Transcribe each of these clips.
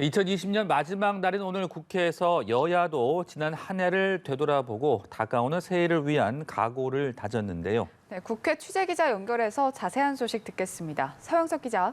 2020년 마지막 날인 오늘 국회에서 여야도 지난 한 해를 되돌아보고 다가오는 새해를 위한 각오를 다졌는데요. 네, 국회 취재기자 연결해서 자세한 소식 듣겠습니다. 서영석 기자.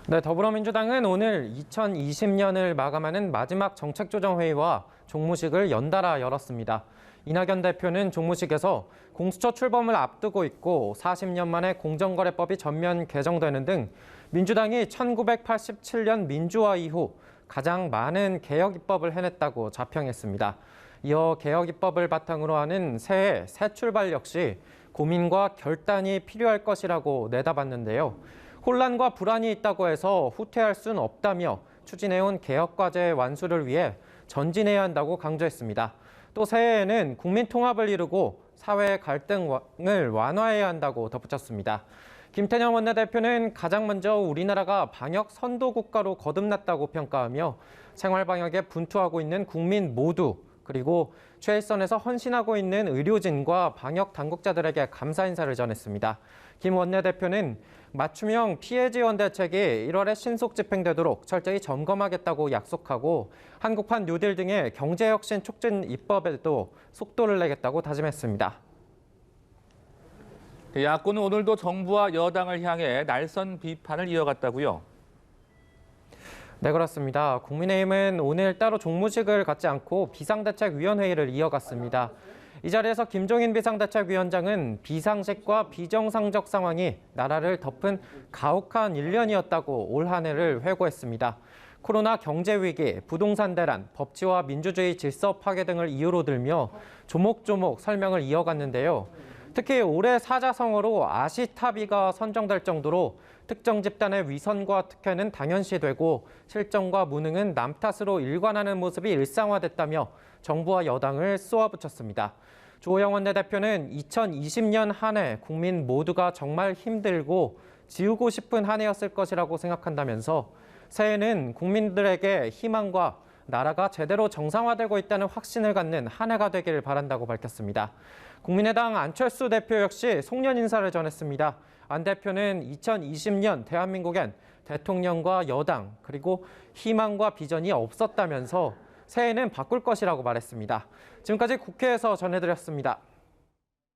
네, 더불어민주당은 오늘 2020년을 마감하는 마지막 정책조정회의와 종무식을 연달아 열었습니다. 이낙연 대표는 종무식에서 공수처 출범을 앞두고 있고 40년 만에 공정거래법이 전면 개정되는 등 민주당이 1987년 민주화 이후 가장 많은 개혁 입법을 해냈다고 자평했습니다. 이어 개혁 입법을 바탕으로 하는 새해 새 출발 역시 고민과 결단이 필요할 것이라고 내다봤는데요. 혼란과 불안이 있다고 해서 후퇴할 수는 없다며 추진해온 개혁 과제의 완수를 위해 전진해야 한다고 강조했습니다. 또 새해에는 국민 통합을 이루고 사회의 갈등을 완화해야 한다고 덧붙였습니다. 김태년 원내대표는 가장 먼저 우리나라가 방역 선도 국가로 거듭났다고 평가하며 생활 방역에 분투하고 있는 국민 모두 그리고 최일선에서 헌신하고 있는 의료진과 방역 당국자들에게 감사 인사를 전했습니다. 김 원내대표는 맞춤형 피해 지원 대책이 1월에 신속 집행되도록 철저히 점검하겠다고 약속하고 한국판 뉴딜 등의 경제혁신 촉진 입법에도 속도를 내겠다고 다짐했습니다. 야권은 오늘도 정부와 여당을 향해 날선 비판을 이어갔다고요? 네, 그렇습니다. 국민의힘은 오늘 따로 종무식을 갖지 않고 비상대책위원회의를 이어갔습니다. 이 자리에서 김종인 비상대책위원장은 비상식과 비정상적 상황이 나라를 덮은 가혹한 1년이었다고 올 한 해를 회고했습니다. 코로나 경제위기, 부동산 대란, 법치와 민주주의 질서 파괴 등을 이유로 들며 조목조목 설명을 이어갔는데요. 특히 올해 사자성어로 아시타비가 선정될 정도로 특정 집단의 위선과 특혜는 당연시되고 실정과 무능은 남 탓으로 일관하는 모습이 일상화됐다며 정부와 여당을 쏘아붙였습니다. 주호영 원내대표는 2020년 한 해 국민 모두가 정말 힘들고 지우고 싶은 한 해였을 것이라고 생각한다면서 새해는 국민들에게 희망과 나라가 제대로 정상화되고 있다는 확신을 갖는 한 해가 되기를 바란다고 밝혔습니다. 국민의당 안철수 대표 역시 송년 인사를 전했습니다. 안 대표는 2020년 대한민국엔 대통령과 여당 그리고 희망과 비전이 없었다면서 새해는 바꿀 것이라고 말했습니다. 지금까지 국회에서 전해드렸습니다.